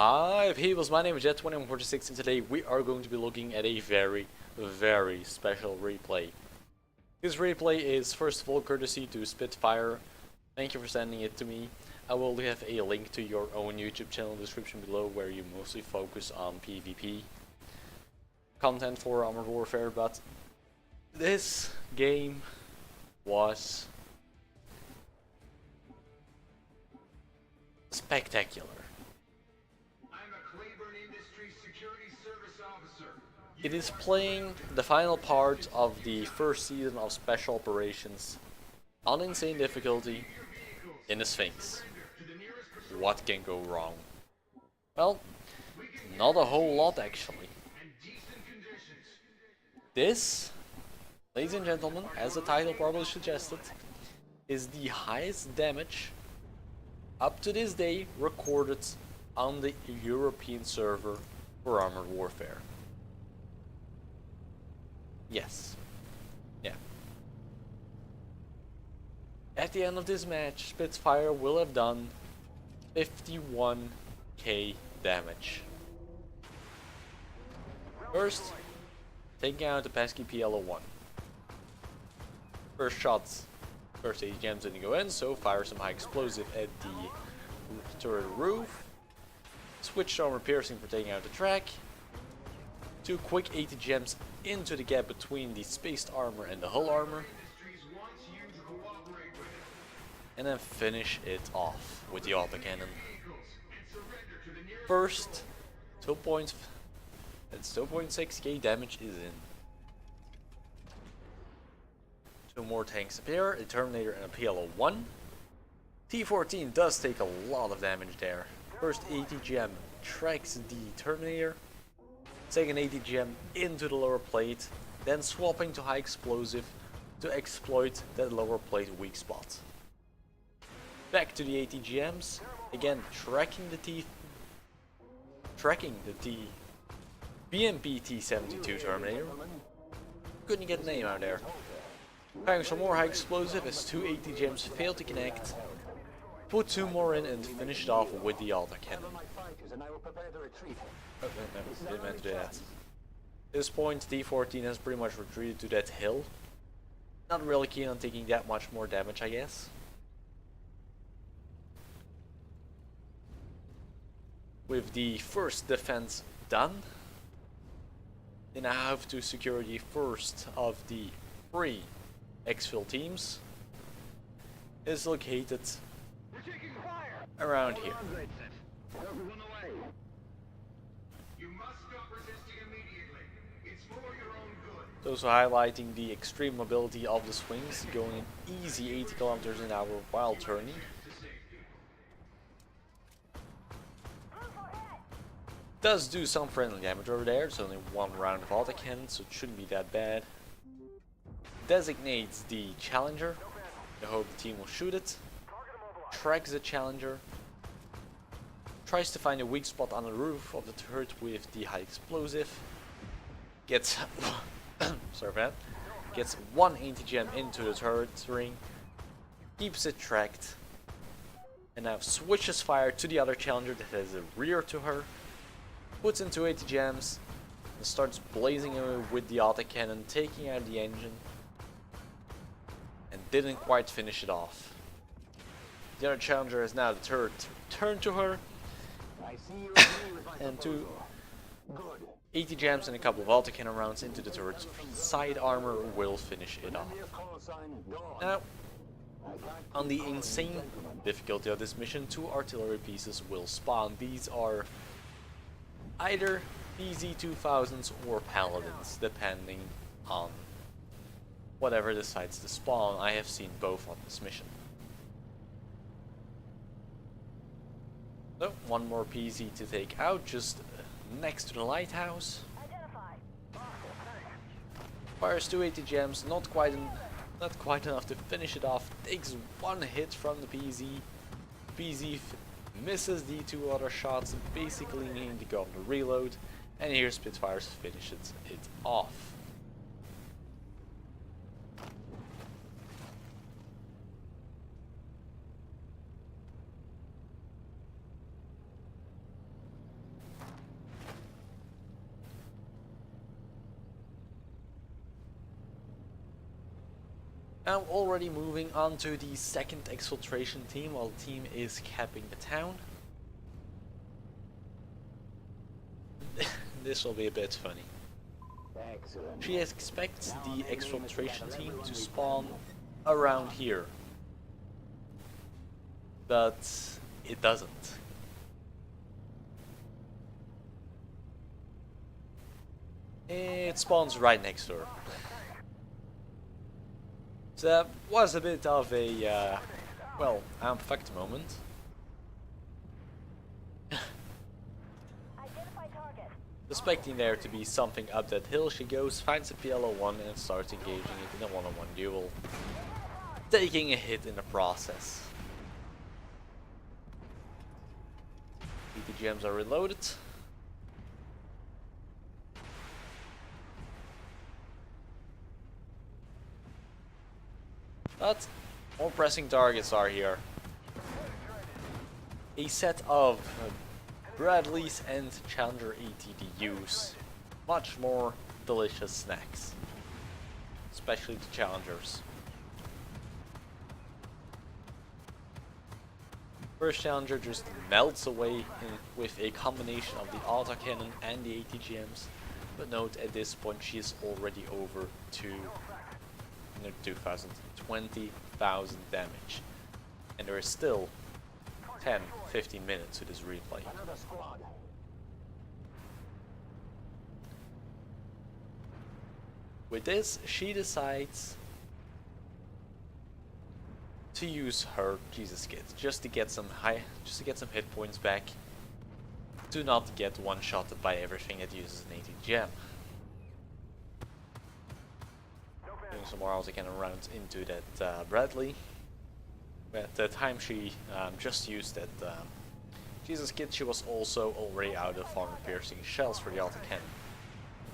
Hi peoples, my name is Jet2146 and today we are going to be looking at a very special replay. This replay is first of all courtesy to Spitfire. Thank you for sending it to me. I will have a link to your own YouTube channel in the description below where you mostly focus on PvP content for Armored Warfare, but this game was spectacular. It is playing the final part of the first season of Special Operations on insane difficulty in the Sphinx. What can go wrong? Well, not a whole lot actually. This, ladies and gentlemen, as the title probably suggested, is the highest damage up to this day recorded on the European server for Armored Warfare. Yes. Yeah. At the end of this match, Spitfire will have done 51k damage. First, taking out the pesky PLO-1. First shots, first 80 gems didn't go in, so fire some high explosive at the turret roof. Switch armor piercing for taking out the track. 2 quick 80 gems into the gap between the spaced armor and the hull armor. And then finish it off with the autocannon. First 2.6k damage is in. 2 more tanks appear, a Terminator and a PLO-1. T-14 does take a lot of damage there. First 80 gem tracks the Terminator. Second 80 gem into the lower plate, then swapping to high explosive to exploit that lower plate weak spot. Back to the 80 gems, again tracking the BMP T-72 Terminator. Couldn't get a name out there. Firing some more high explosive as 2 80 gems failed to connect. Put 2 more in and finish it off with the autocannon. Oh, no, didn't mean to do that. At this point, T-14 has pretty much retreated to that hill. Not really keen on taking that much more damage, I guess. With the first defense done, they now have to secure the first of the 3 exfil teams. It is located around here. Also highlighting the extreme mobility of the Sphinx, going an easy 80 kilometers an hour while turning. Does do some friendly damage over there. It's only 1 round of autocannon, so it shouldn't be that bad. Designates the Challenger. I hope the team will shoot it. Tracks the Challenger. Tries to find a weak spot on the roof of the turret with the high explosive. Gets sorry for that. Gets 1 80 gem into the turret ring. Keeps it tracked. And now switches fire to the other Challenger that has a rear to her. Puts in 2 80 gems. And starts blazing away with the autocannon, taking out the engine. And didn't quite finish it off. The other Challenger has now the turret turned to her. And 2 80 gems and a couple of autocannon rounds into the turret's side armor will finish it off. Now, on the insane difficulty of this mission, 2 artillery pieces will spawn. These are either PZ-2000s or Paladins, depending on whatever decides to spawn. I have seen both on this mission. So, 1 more PZ to take out, just next to the lighthouse. Fires 2 80 gems, not quite enough to finish it off. Takes 1 hit from the PZ. PZ misses the 2 other shots, basically needing to go on the reload. And here Spitfire finishes it off. Now already moving on to the second exfiltration team while the team is capping the town. This will be a bit funny. Excellent. She expects the exfiltration team to spawn around here, but it doesn't. It spawns right next to her. So that was a bit of a, well, I'm fucked moment. Suspecting there to be something up that hill, she goes, finds a PLO-1 and starts engaging it in a one-on-one duel, taking a hit in the process. ETGMs are reloaded. But more pressing targets are here. A set of Bradleys and Challenger ATDUs. Much more delicious snacks. Especially the Challengers. First Challenger just melts away with a combination of the autocannon and the ATGMs. But note, at this point she is already over to 20,000 damage. And there is still 10-15 minutes to this replay. With this, she decides to use her Jesus Kit just to get some hit points back. Do not get one-shotted by everything that uses an ATGM. Doing some more autocannon rounds into that Bradley. At the time she just used that Jesus Kit, she was also already out of armor-piercing shells for the autocannon.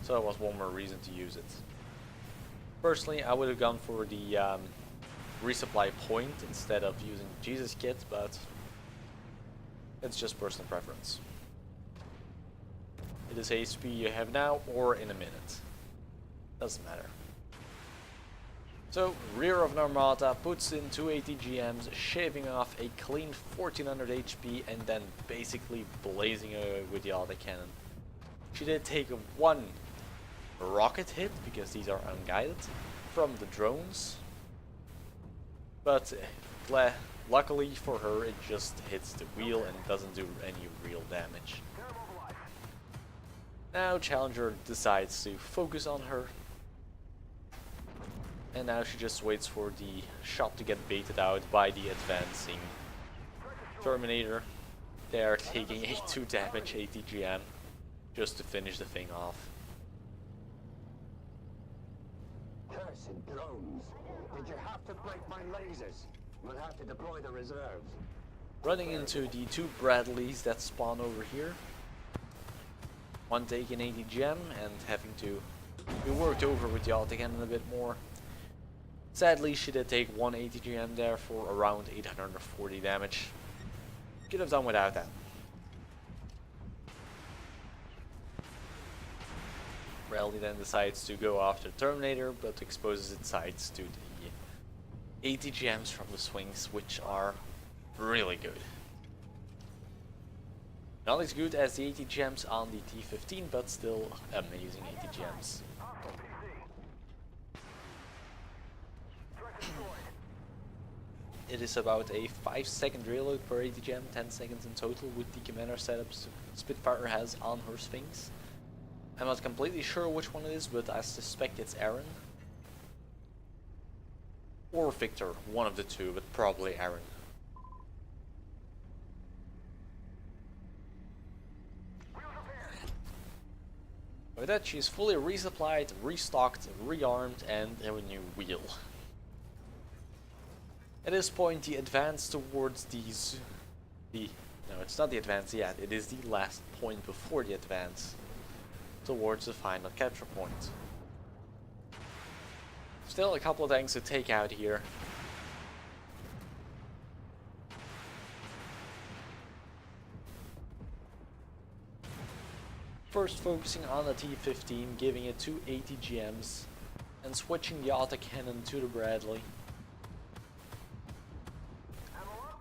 So that was one more reason to use it. Personally, I would have gone for the resupply point instead of using Jesus Kit, but it's just personal preference. It is HP you have now or in a minute. Doesn't matter. So, rear of an Armada puts in 2 ATGMs, shaving off a clean 1400 HP and then basically blazing away with the autocannon. She did take one rocket hit, because these are unguided, from the drones. But luckily for her, it just hits the wheel and doesn't do any real damage. Now Challenger decides to focus on her. And now she just waits for the shot to get baited out by the advancing Terminator. They are taking a 2 damage ATGM just to finish the thing off. Cursed drones. Did you have to break my lasers? We'll have to deploy the reserves. Running into the 2 Bradleys that spawn over here. One taking ATGM and having to be worked over with the autocannon a bit more. Sadly, she did take 1 ATGM there for around 840 damage. Could have done without that. Bradley then decides to go after Terminator, but exposes its sights to the ATGMs from the Sphinx, which are really good. Not as good as the ATGMs on the T-15, but still amazing ATGMs. It is about a 5-second reload per ATGM, 10 seconds in total with the commander setups Spitfire has on her Sphinx. I'm not completely sure which one it is, but I suspect it's Aaron. Or Victor, one of the two, but probably Aaron. With that, she's fully resupplied, restocked, rearmed, and have a new wheel. At this point, the advance towards no, it's not the advance yet, it is the last point before the advance towards the final capture point. Still a couple of things to take out here. First focusing on the T-15, giving it 2 ATGMs and switching the autocannon to the Bradley.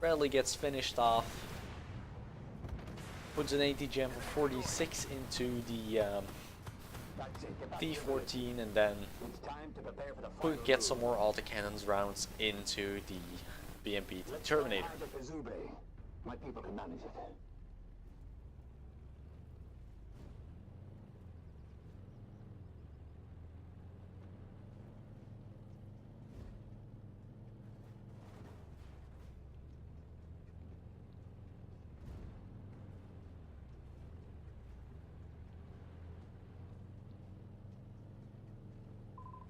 Bradley gets finished off. Puts an 80 gem for 46 into the D14 and then get some more autocannons rounds into the BMP Terminator. My people can manage it.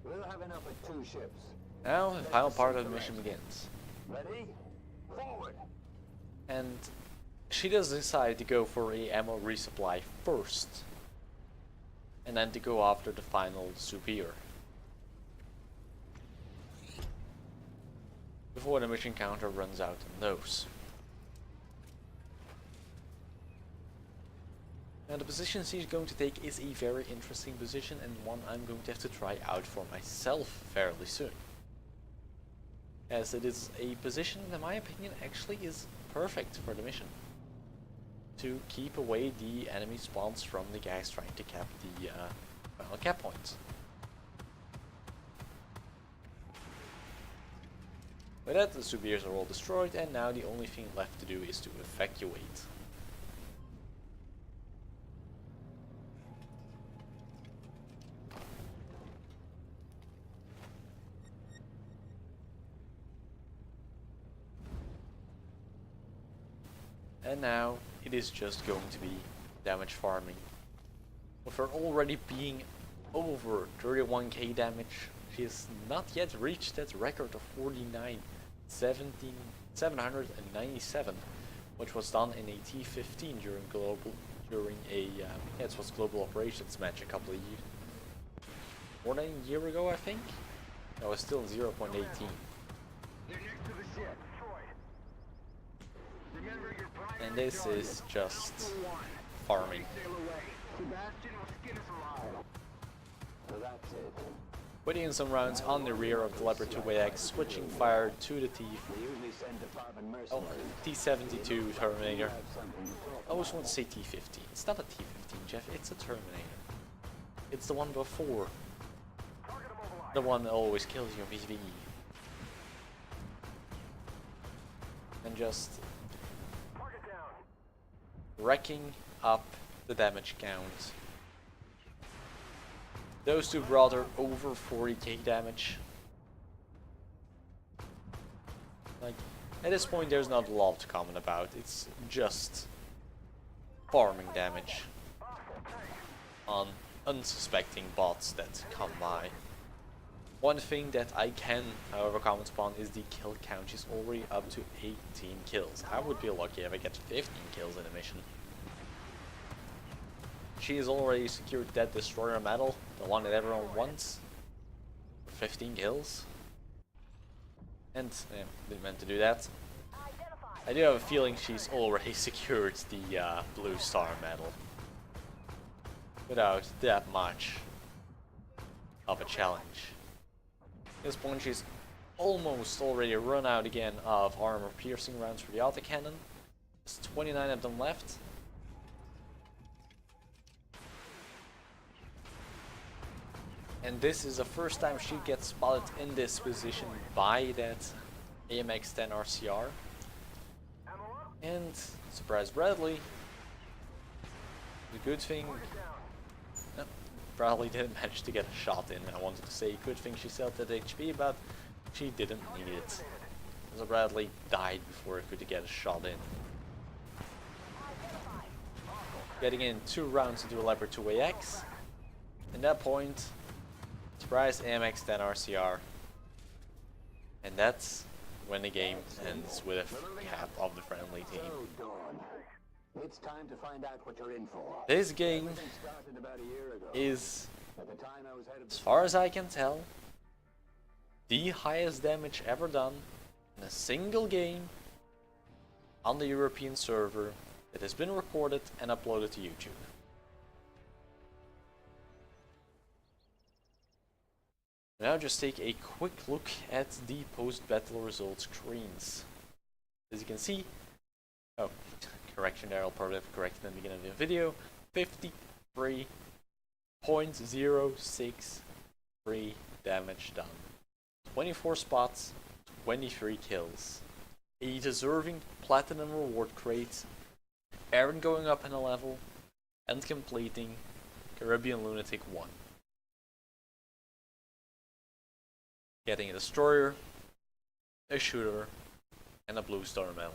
We'll have enough with 2 ships. Now the final part of the mission begins. Ready? Forward! And she does decide to go for a ammo resupply first. And then to go after the final superior. Before the mission counter runs out on those. Now the position she's going to take is a very interesting position and one I'm going to have to try out for myself fairly soon. As it is a position that in my opinion actually is perfect for the mission. To keep away the enemy spawns from the guys trying to cap the final cap points. With that, the superiors are all destroyed and now the only thing left to do is to evacuate. And now it is just going to be damage farming. With her already being over 31k damage, she has not yet reached that record of 797, which was done in a T15 during a it was global operations match a couple of years, more than a year ago I think. That was still 0.18. And this is just farming. Putting in some rounds on the rear of the Leopard 2AX, switching fire to the T72 Terminator. I always want to say T15. It's not a T15, Jeff, it's a Terminator. It's the one before. The one that always kills you in PvE. And just wrecking up the damage count. Those two brought her over 40k damage. Like, at this point there's not a lot to comment about, it's just farming damage on unsuspecting bots that come by. One thing that I can, however, comment upon is the kill count. She's already up to 18 kills. I would be lucky if I get 15 kills in a mission. She has already secured that Destroyer medal, the one that everyone wants, for 15 kills. And, yeah, didn't meant to do that. I do have a feeling she's already secured the Blue Star medal. Without that much of a challenge. At this point she's almost already run out again of armor piercing rounds for the autocannon. There's 29 of them left. And this is the first time she gets spotted in this position by that AMX 10 RCR. And surprise Bradley. The good thing, no, Bradley didn't manage to get a shot in. I wanted to say good thing she still had HP, but she didn't need it. So Bradley died before he could get a shot in. Getting in 2 rounds into a Leopard 2AX. At that point, surprise AMX 10 RCR. And that's when the game ends with a cap of the friendly team. It's time to find out what you're in for. This game is, as far as I can tell, the highest damage ever done in a single game on the European server that has been recorded and uploaded to YouTube. Now just take a quick look at the post-battle results screens. as you can see, oh, correction there, I'll probably have corrected in the beginning of the video, 53.063 damage done. 24 spots, 23 kills. A deserving platinum reward crate, Aaron going up in a level, and completing Caribbean Lunatic 1. Getting a destroyer, a shooter, and a blue star medal.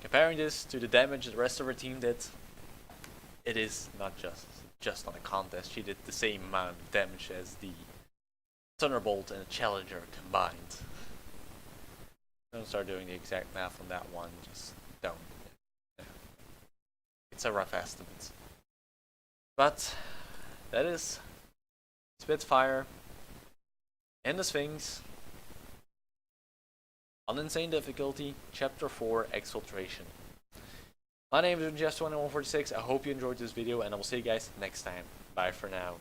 Comparing this to the damage the rest of her team did, it is not just on a contest. She did the same amount of damage as the Thunderbolt and the Challenger combined. Don't start doing the exact math on that one, just don't. It's a rough estimate. But that is Spitfire and the Sphinx on Insane Difficulty, Chapter 4, Exfiltration. My name is Jess2146. I hope you enjoyed this video, and I will see you guys next time. Bye for now.